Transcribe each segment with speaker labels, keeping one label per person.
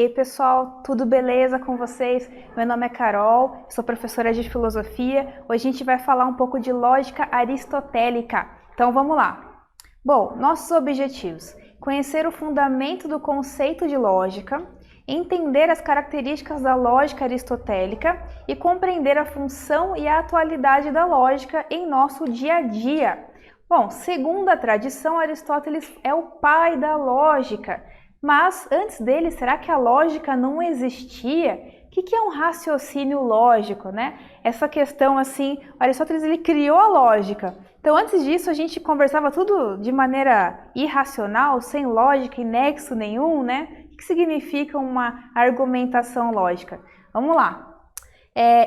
Speaker 1: aí pessoal, tudo beleza com vocês? Meu nome é Carol, sou professora de filosofia. Hoje a gente vai falar um pouco de lógica aristotélica. Então vamos lá. Bom, nossos objetivos: conhecer o fundamento do conceito de lógica, entender as características da lógica aristotélica e compreender a função e a atualidade da lógica em nosso dia a dia. Bom, segundo a tradição, Aristóteles é o pai da lógica. Mas, antes dele, será que a lógica não existia? O que é um raciocínio lógico, né? Essa questão, assim, Aristóteles ele criou a lógica. Então, antes disso, a gente conversava tudo de maneira irracional, sem lógica e nexo nenhum, né? O que significa uma argumentação lógica? Vamos lá.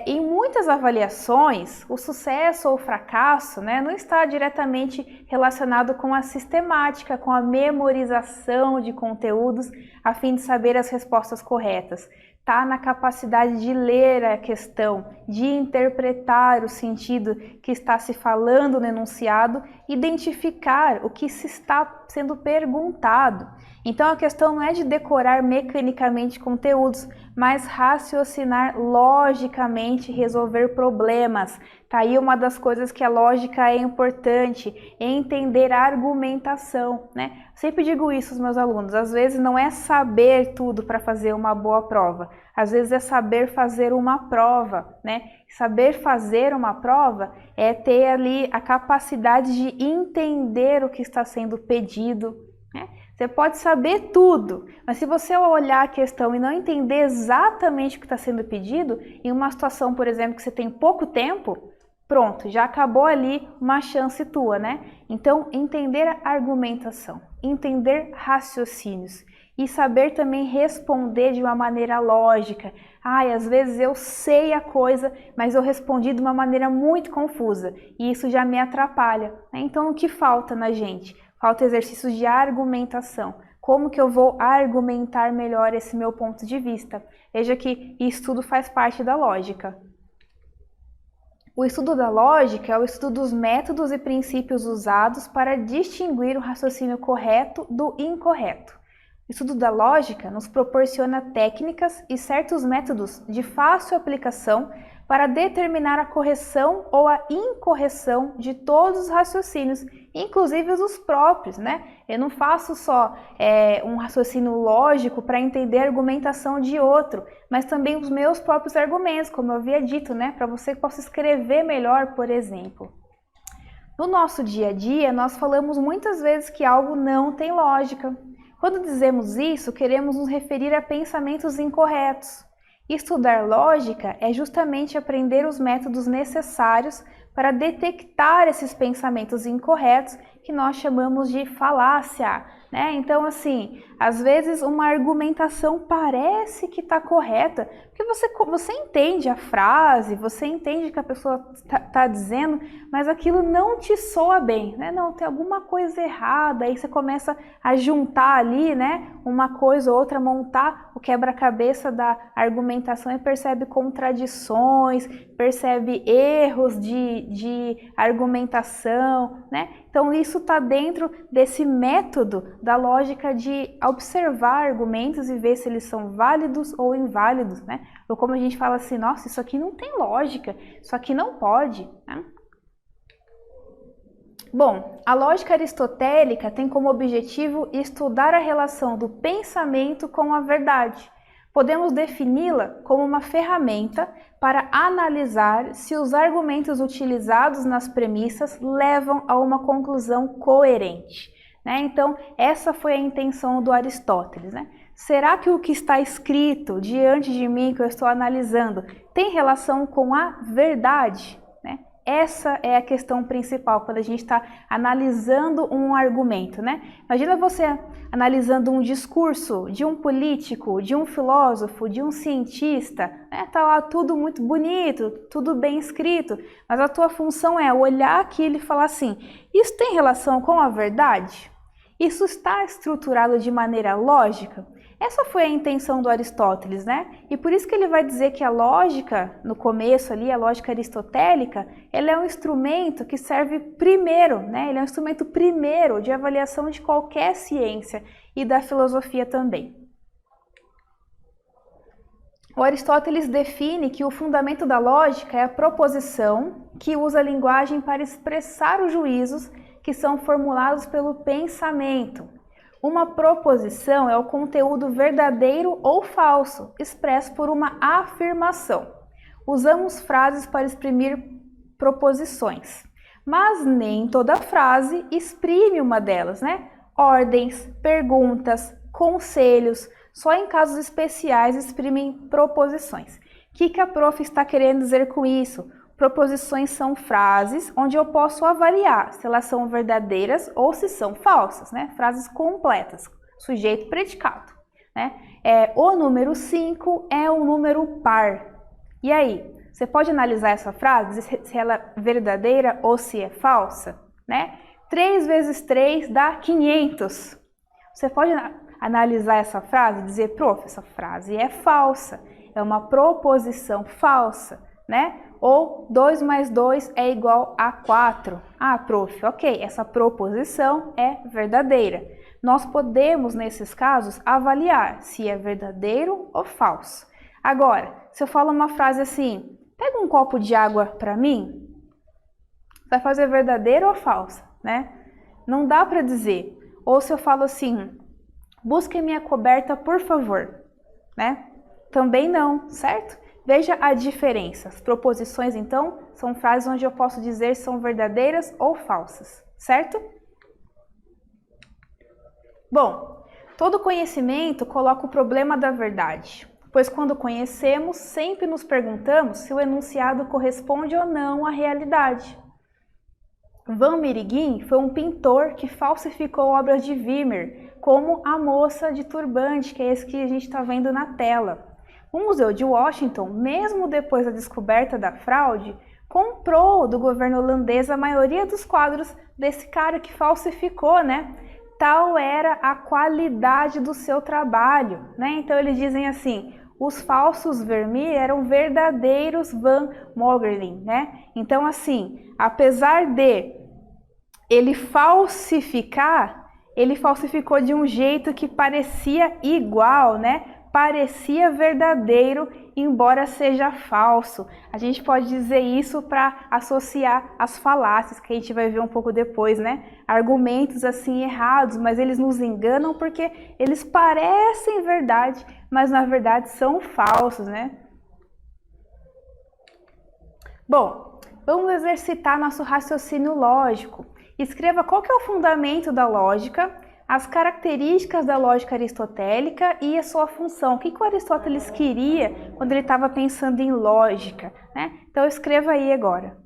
Speaker 1: Em muitas avaliações, o sucesso ou o fracasso, né, não está diretamente relacionado com a sistemática, com a memorização de conteúdos a fim de saber as respostas corretas. Está na capacidade de ler a questão, de interpretar o sentido que está se falando no enunciado, identificar o que se está sendo perguntado. Então a questão não é de decorar mecanicamente conteúdos, mas raciocinar logicamente, resolver problemas. Tá aí uma das coisas que a lógica é importante, é entender a argumentação, né? Sempre digo isso aos meus alunos, às vezes não é saber tudo para fazer uma boa prova, às vezes é saber fazer uma prova, né? Saber fazer uma prova é ter ali a capacidade de entender o que está sendo pedido, né? Você pode saber tudo, mas se você olhar a questão e não entender exatamente o que está sendo pedido, em uma situação, por exemplo, que você tem pouco tempo, pronto, já acabou ali uma chance tua, né? Então, entender a argumentação, entender raciocínios e saber também responder de uma maneira lógica. Às vezes eu sei a coisa, mas eu respondi de uma maneira muito confusa e isso já me atrapalha, né? Então, o que falta na gente? Falta exercícios de argumentação. Como que eu vou argumentar melhor esse meu ponto de vista? Veja que isso tudo faz parte da lógica. O estudo da lógica é o estudo dos métodos e princípios usados para distinguir o raciocínio correto do incorreto. O estudo da lógica nos proporciona técnicas e certos métodos de fácil aplicação para determinar a correção ou a incorreção de todos os raciocínios, inclusive os próprios, né? Eu não faço só um raciocínio lógico para entender a argumentação de outro, mas também os meus próprios argumentos, como eu havia dito, né? Para você que possa escrever melhor, por exemplo. No nosso dia a dia, nós falamos muitas vezes que algo não tem lógica. Quando dizemos isso, queremos nos referir a pensamentos incorretos. Estudar lógica é justamente aprender os métodos necessários para detectar esses pensamentos incorretos que nós chamamos de falácia, né? Então, assim, às vezes uma argumentação parece que está correta, porque você entende a frase, você entende o que a pessoa está dizendo, mas aquilo não te soa bem, né? Não, tem alguma coisa errada, aí você começa a juntar ali, né? Uma coisa ou outra, montar o quebra-cabeça da argumentação e percebe contradições, percebe erros de argumentação, né? Então isso está dentro desse método da lógica de observar argumentos e ver se eles são válidos ou inválidos, né? Ou como a gente fala assim, nossa, isso aqui não tem lógica, isso aqui não pode, né? Bom, a lógica aristotélica tem como objetivo estudar a relação do pensamento com a verdade. Podemos defini-la como uma ferramenta para analisar se os argumentos utilizados nas premissas levam a uma conclusão coerente, né? Então, essa foi a intenção do Aristóteles, né? Será que o que está escrito diante de mim, que eu estou analisando, tem relação com a verdade? Essa é a questão principal quando a gente está analisando um argumento, né? Imagina você analisando um discurso de um político, de um filósofo, de um cientista, né? Tá lá tudo muito bonito, tudo bem escrito, mas a tua função é olhar aquilo e falar assim, isso tem relação com a verdade? Isso está estruturado de maneira lógica? Essa foi a intenção do Aristóteles, né? E por isso que ele vai dizer que a lógica, no começo ali, a lógica aristotélica, ela é um instrumento que serve primeiro, né? Ele é um instrumento primeiro de avaliação de qualquer ciência e da filosofia também. O Aristóteles define que o fundamento da lógica é a proposição que usa a linguagem para expressar os juízos que são formulados pelo pensamento. Uma proposição é o conteúdo verdadeiro ou falso, expresso por uma afirmação. Usamos frases para exprimir proposições, mas nem toda frase exprime uma delas, né? Ordens, perguntas, conselhos, só em casos especiais exprimem proposições. O que a prof está querendo dizer com isso? Proposições são frases onde eu posso avaliar se elas são verdadeiras ou se são falsas, né? Frases completas, sujeito, predicado, né? O número 5 é um número par. E aí, você pode analisar essa frase, dizer se ela é verdadeira ou se é falsa, né? 3 vezes 3 dá 500. Você pode analisar essa frase e dizer, prof, essa frase é falsa, é uma proposição falsa, né? Ou 2 mais 2 é igual a 4. Ah, prof, ok, essa proposição é verdadeira. Nós podemos, nesses casos, avaliar se é verdadeiro ou falso. Agora, se eu falo uma frase assim, pega um copo de água para mim, vai fazer verdadeiro ou falsa, né? Não dá para dizer. Ou se eu falo assim, busque minha coberta, por favor, né? Também não, certo? Veja a diferença. As proposições, então, são frases onde eu posso dizer se são verdadeiras ou falsas, certo? Bom, todo conhecimento coloca o problema da verdade, pois quando conhecemos, sempre nos perguntamos se o enunciado corresponde ou não à realidade. Van Meegeren foi um pintor que falsificou obras de Vermeer, como A Moça de Turbante, que é esse que a gente está vendo na tela. O Museu de Washington, mesmo depois da descoberta da fraude, comprou do governo holandês a maioria dos quadros desse cara que falsificou, né? Tal era a qualidade do seu trabalho, né? Então eles dizem assim, os falsos Vermeer eram verdadeiros Van Meegeren, né? Então assim, apesar de ele falsificar, ele falsificou de um jeito que parecia igual, né? Parecia verdadeiro, embora seja falso. A gente pode dizer isso para associar as falácias, que a gente vai ver um pouco depois, né? Argumentos assim errados, mas eles nos enganam porque eles parecem verdade, mas na verdade são falsos, né? Bom, vamos exercitar nosso raciocínio lógico. Escreva qual que é o fundamento da lógica, as características da lógica aristotélica e a sua função. O que o Aristóteles queria quando ele estava pensando em lógica, né? Então escreva aí agora.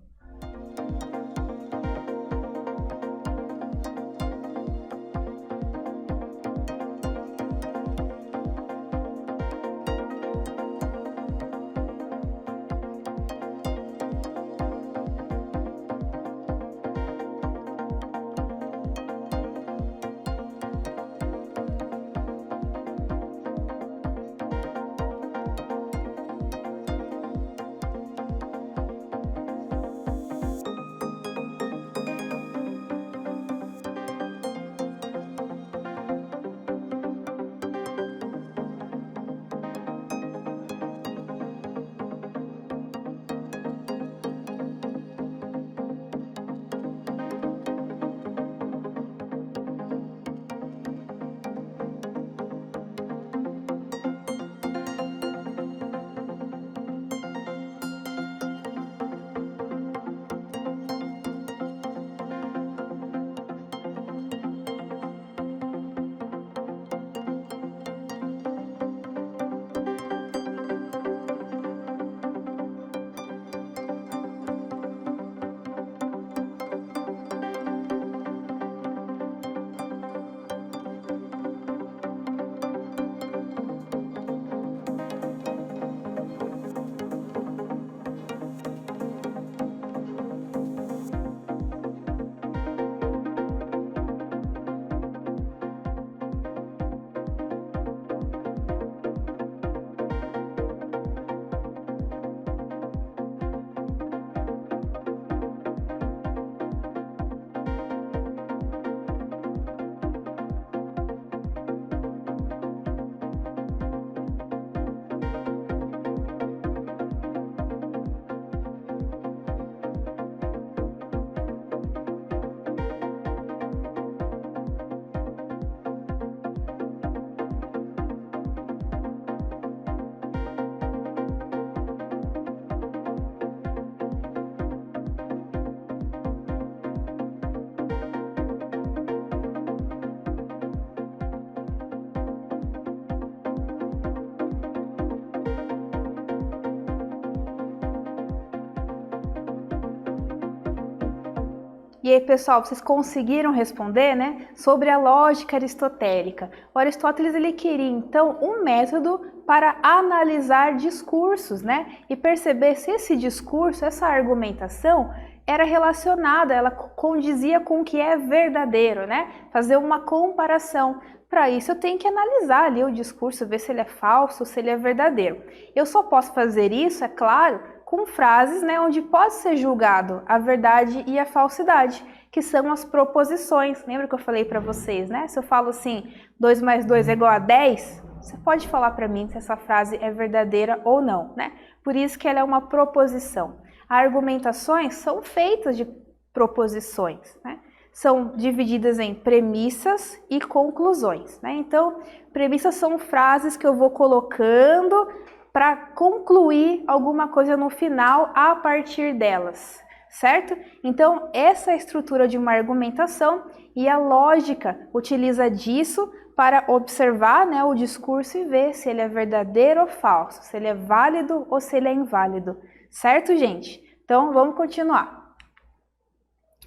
Speaker 1: E aí, pessoal, vocês conseguiram responder, né? Sobre a lógica aristotélica. O Aristóteles, ele queria, então, um método para analisar discursos, né? E perceber se esse discurso, essa argumentação, era relacionada, ela condizia com o que é verdadeiro, né? Fazer uma comparação. Para isso, eu tenho que analisar ali o discurso, ver se ele é falso, se ele é verdadeiro. Eu só posso fazer isso, é claro, com frases, né, onde pode ser julgado a verdade e a falsidade, que são as proposições. Lembra que eu falei para vocês, né? Se eu falo assim, 2 mais 2 é igual a 10, você pode falar para mim se essa frase é verdadeira ou não, né? Por isso que ela é uma proposição. Argumentações são feitas de proposições, né? São divididas em premissas e conclusões, né? Então, premissas são frases que eu vou colocando para concluir alguma coisa no final a partir delas, certo? Então, essa é a estrutura de uma argumentação e a lógica utiliza disso para observar, né, o discurso e ver se ele é verdadeiro ou falso, se ele é válido ou se ele é inválido, certo, gente? Então, vamos continuar.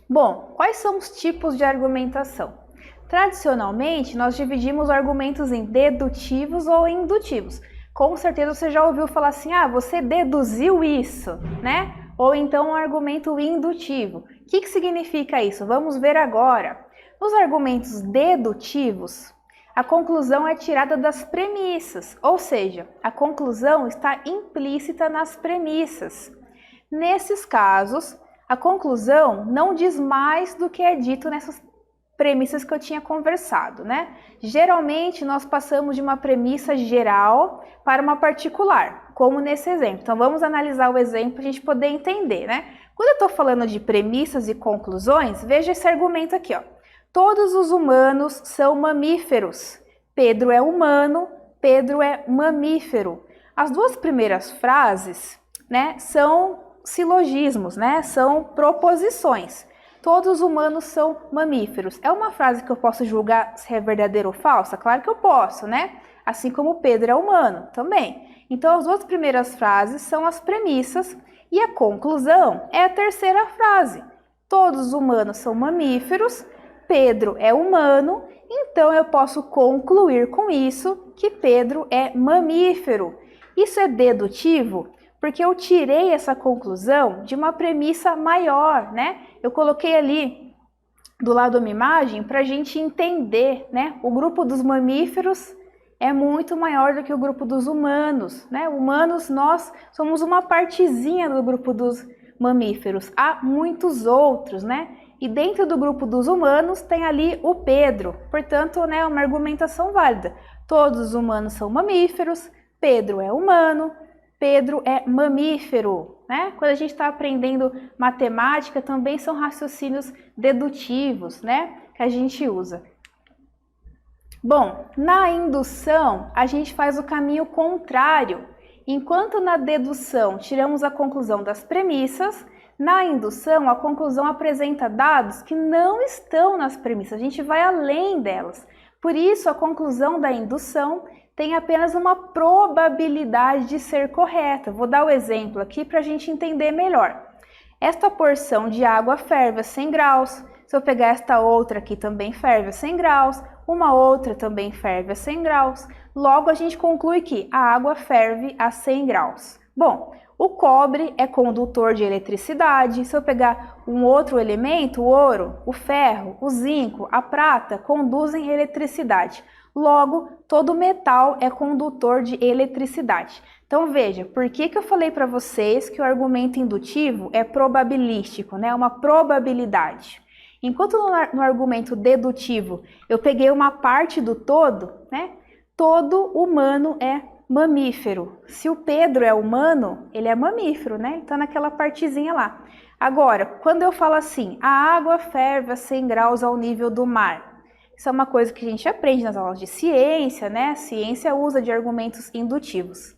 Speaker 1: Bom, quais são os tipos de argumentação? Tradicionalmente, nós dividimos argumentos em dedutivos ou indutivos. Com certeza você já ouviu falar assim, você deduziu isso, né? Ou então um argumento indutivo. O que significa isso? Vamos ver agora. Nos argumentos dedutivos, a conclusão é tirada das premissas, ou seja, a conclusão está implícita nas premissas. Nesses casos, a conclusão não diz mais do que é dito nessas premissas que eu tinha conversado, né? Geralmente nós passamos de uma premissa geral para uma particular, como nesse exemplo. Então vamos analisar o exemplo para a gente poder entender, né? Quando eu estou falando de premissas e conclusões, veja esse argumento aqui, ó. Todos os humanos são mamíferos. Pedro é humano, Pedro é mamífero. As duas primeiras frases, né, são silogismos, né? São proposições. Todos os humanos são mamíferos. É uma frase que eu posso julgar se é verdadeira ou falsa? Claro que eu posso, né? Assim como Pedro é humano também. Então, as duas primeiras frases são as premissas e a conclusão é a terceira frase. Todos os humanos são mamíferos, Pedro é humano, então eu posso concluir com isso que Pedro é mamífero. Isso é dedutivo? Porque eu tirei essa conclusão de uma premissa maior, né? Eu coloquei ali do lado uma imagem para a gente entender, né? O grupo dos mamíferos é muito maior do que o grupo dos humanos, né? Humanos, nós somos uma partezinha do grupo dos mamíferos. Há muitos outros, né? E dentro do grupo dos humanos tem ali o Pedro. Portanto, né, uma argumentação válida. Todos os humanos são mamíferos, Pedro é humano, Pedro é mamífero, né? Quando a gente está aprendendo matemática, também são raciocínios dedutivos, né? Que a gente usa. Bom, na indução, a gente faz o caminho contrário. Enquanto na dedução tiramos a conclusão das premissas, na indução a conclusão apresenta dados que não estão nas premissas, a gente vai além delas. Por isso, a conclusão da indução tem apenas uma probabilidade de ser correta. Vou dar o exemplo aqui para a gente entender melhor. Esta porção de água ferve a 100 graus. Se eu pegar esta outra aqui também ferve a 100 graus, uma outra também ferve a 100 graus. Logo, a gente conclui que a água ferve a 100 graus. Bom, o cobre é condutor de eletricidade. Se eu pegar um outro elemento, o ouro, o ferro, o zinco, a prata, conduzem eletricidade. Logo, todo metal é condutor de eletricidade. Então veja, por que eu falei para vocês que o argumento indutivo é probabilístico, né? Uma probabilidade. Enquanto no argumento dedutivo eu peguei uma parte do todo, né? Todo humano é mamífero. Se o Pedro é humano, ele é mamífero, né? Então naquela partezinha lá. Agora, quando eu falo assim, a água ferve a 100 graus ao nível do mar. Isso é uma coisa que a gente aprende nas aulas de ciência, né? A ciência usa de argumentos indutivos.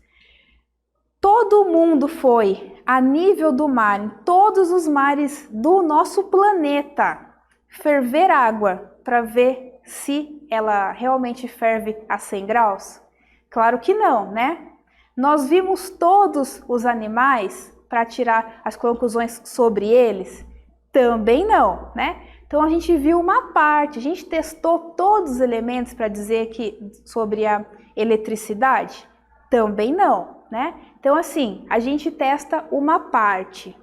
Speaker 1: Todo mundo foi a nível do mar, em todos os mares do nosso planeta, ferver água para ver se ela realmente ferve a 100 graus? Claro que não, né? Nós vimos todos os animais para tirar as conclusões sobre eles? Também não, né? Então a gente viu uma parte, a gente testou todos os elementos para dizer que sobre a eletricidade? Também não, né? Então assim, a gente testa uma parte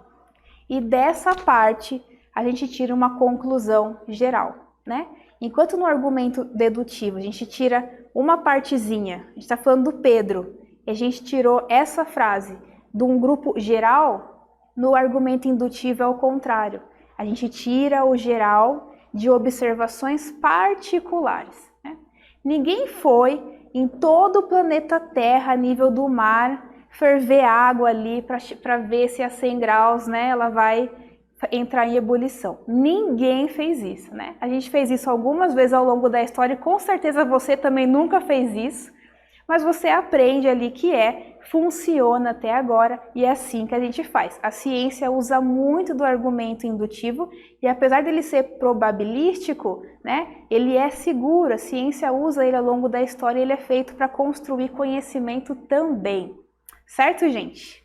Speaker 1: e dessa parte a gente tira uma conclusão geral, né? Enquanto no argumento dedutivo a gente tira uma partezinha, a gente está falando do Pedro, e a gente tirou essa frase de um grupo geral, no argumento indutivo é o contrário. A gente tira o geral de observações particulares, né? Ninguém foi em todo o planeta Terra, a nível do mar, ferver água ali para ver se a 100 graus, né, ela vai entrar em ebulição. Ninguém fez isso, né? A gente fez isso algumas vezes ao longo da história e com certeza você também nunca fez isso, mas você aprende ali que funciona até agora e é assim que a gente faz. A ciência usa muito do argumento indutivo e apesar dele ser probabilístico, né, ele é seguro, a ciência usa ele ao longo da história e ele é feito para construir conhecimento também. Certo, gente?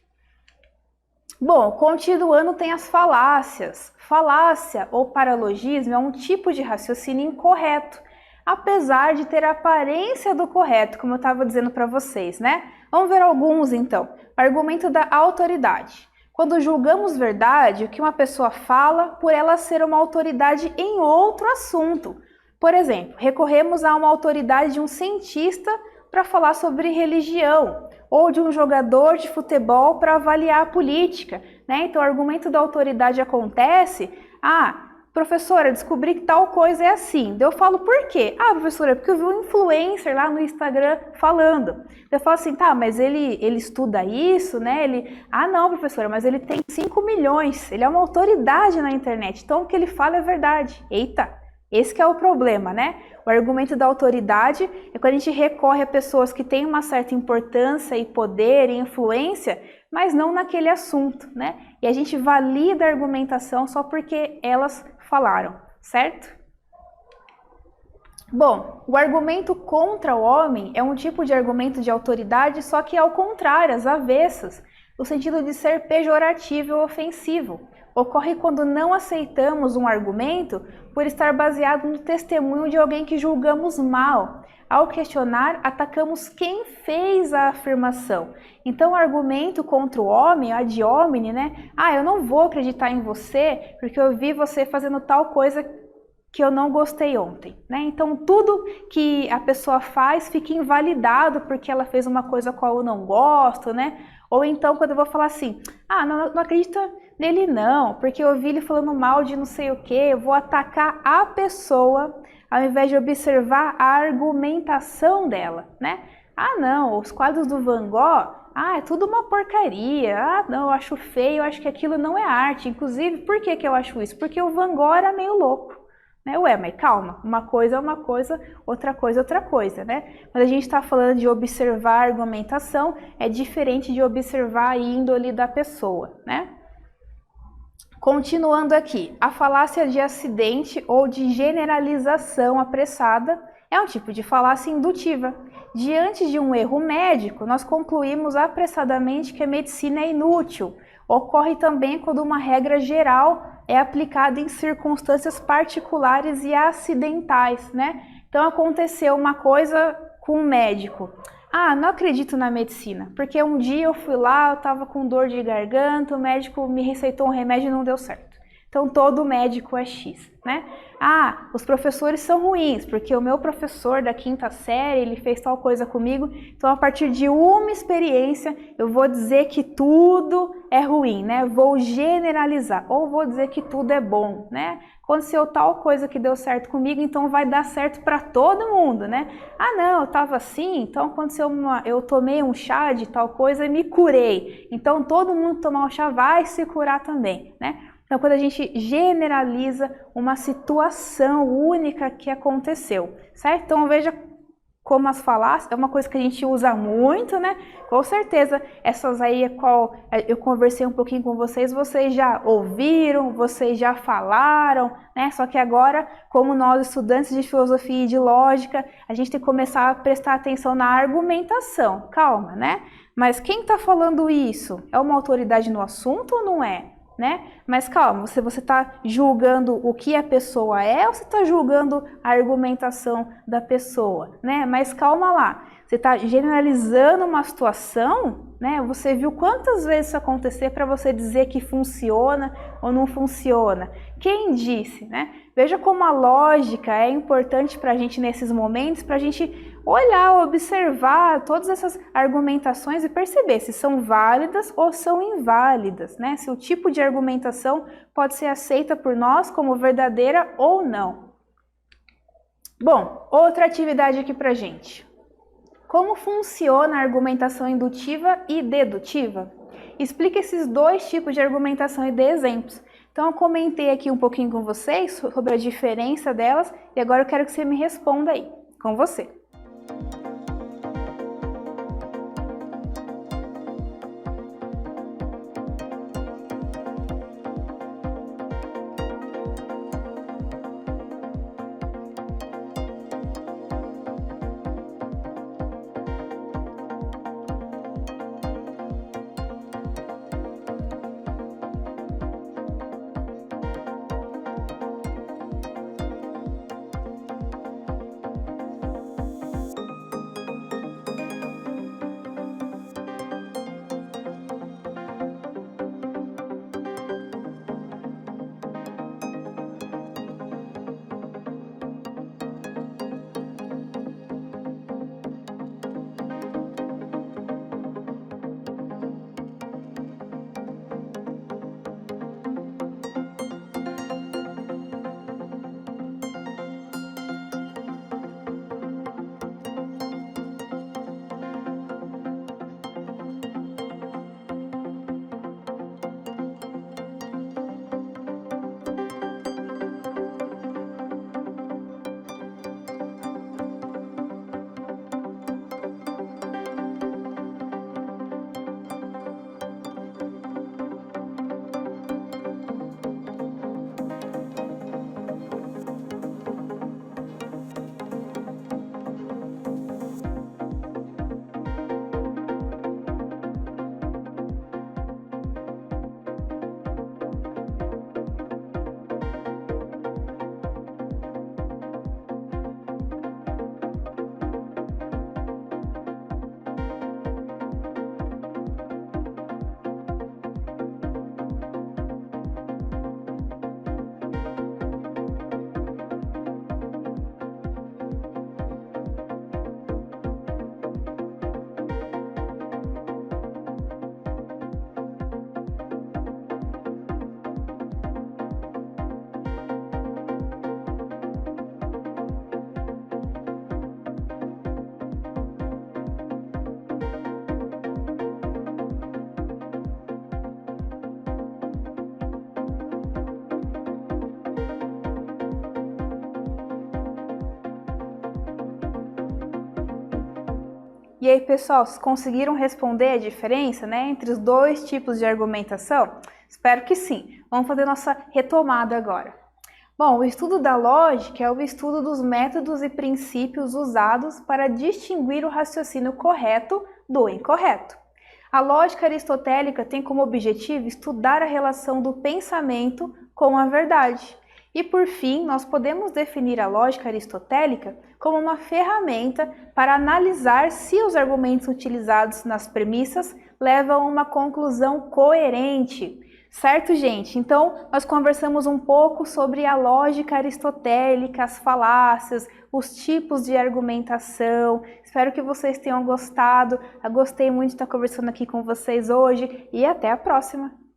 Speaker 1: Bom, continuando tem as falácias. Falácia ou paralogismo é um tipo de raciocínio incorreto, apesar de ter a aparência do correto, como eu estava dizendo para vocês, né? Vamos ver alguns então. O argumento da autoridade. Quando julgamos verdade, o que uma pessoa fala por ela ser uma autoridade em outro assunto. Por exemplo, recorremos a uma autoridade de um cientista para falar sobre religião, ou de um jogador de futebol para avaliar a política, né? Então o argumento da autoridade acontece, professora, descobri que tal coisa é assim. Eu falo, por quê? Professora, porque eu vi um influencer lá no Instagram falando. Eu falo assim, tá, mas ele estuda isso, né? Não, professora, mas ele tem 5 milhões, ele é uma autoridade na internet, então o que ele fala é verdade. Eita, esse que é o problema, né? O argumento da autoridade é quando a gente recorre a pessoas que têm uma certa importância e poder e influência, mas não naquele assunto, né? E a gente valida a argumentação só porque elas falaram, certo? Bom, o argumento contra o homem é um tipo de argumento de autoridade, só que ao contrário, às avessas, no sentido de ser pejorativo ou ofensivo. Ocorre quando não aceitamos um argumento por estar baseado no testemunho de alguém que julgamos mal. Ao questionar, atacamos quem fez a afirmação. Então, o argumento contra o homem, ad hominem, né? Eu não vou acreditar em você porque eu vi você fazendo tal coisa que eu não gostei ontem, né? Então, tudo que a pessoa faz fica invalidado porque ela fez uma coisa a qual eu não gosto, né? Ou então, quando eu vou falar assim, não acredita nele não, porque eu ouvi ele falando mal de não sei o que, eu vou atacar a pessoa ao invés de observar a argumentação dela, né? Não, os quadros do Van Gogh, é tudo uma porcaria, não, eu acho feio, eu acho que aquilo não é arte. Inclusive, por que eu acho isso? Porque o Van Gogh era meio louco. Mas calma, uma coisa é uma coisa, outra coisa é outra coisa, né? Quando a gente está falando de observar a argumentação, é diferente de observar a índole da pessoa, né? Continuando aqui, a falácia de acidente ou de generalização apressada é um tipo de falácia indutiva. Diante de um erro médico, nós concluímos apressadamente que a medicina é inútil. Ocorre também quando uma regra geral é aplicada em circunstâncias particulares e acidentais, né? Então aconteceu uma coisa com um médico. Não acredito na medicina, porque um dia eu fui lá, eu estava com dor de garganta, o médico me receitou um remédio e não deu certo. Então todo médico é X, né? Os professores são ruins, porque o meu professor da 5ª série, ele fez tal coisa comigo, então a partir de uma experiência eu vou dizer que tudo é ruim, né? Vou generalizar, ou vou dizer que tudo é bom, né? Aconteceu tal coisa que deu certo comigo, então vai dar certo para todo mundo, né? Não, eu estava assim, então aconteceu eu tomei um chá de tal coisa e me curei. Então todo mundo tomar um chá vai se curar também, né? Então, quando a gente generaliza uma situação única que aconteceu, certo? Então, veja como as falácias é uma coisa que a gente usa muito, né? Com certeza, essas aí é qual eu conversei um pouquinho com vocês já ouviram, vocês já falaram, né? Só que agora, como nós estudantes de filosofia e de lógica, a gente tem que começar a prestar atenção na argumentação. Calma, né? Mas quem está falando isso? É uma autoridade no assunto ou não é? né? Mas calma, você está julgando o que a pessoa é ou você está julgando a argumentação da pessoa, né? Mas calma lá, você está generalizando uma situação, né? Você viu quantas vezes isso acontecer para você dizer que funciona ou não funciona? Quem disse, né? Veja como a lógica é importante para a gente nesses momentos, para a gente olhar, observar todas essas argumentações e perceber se são válidas ou são inválidas, né? Se o tipo de argumentação pode ser aceita por nós como verdadeira ou não. Bom, outra atividade aqui pra gente. Como funciona a argumentação indutiva e dedutiva? Explique esses dois tipos de argumentação e dê exemplos. Então eu comentei aqui um pouquinho com vocês sobre a diferença delas e agora eu quero que você me responda aí, com você. E aí, pessoal, vocês conseguiram responder a diferença, né, entre os dois tipos de argumentação? Espero que sim. Vamos fazer nossa retomada agora. Bom, o estudo da lógica é o estudo dos métodos e princípios usados para distinguir o raciocínio correto do incorreto. A lógica aristotélica tem como objetivo estudar a relação do pensamento com a verdade. E por fim, nós podemos definir a lógica aristotélica como uma ferramenta para analisar se os argumentos utilizados nas premissas levam a uma conclusão coerente. Certo, gente? Então, nós conversamos um pouco sobre a lógica aristotélica, as falácias, os tipos de argumentação. Espero que vocês tenham gostado. Eu gostei muito de estar conversando aqui com vocês hoje e até a próxima!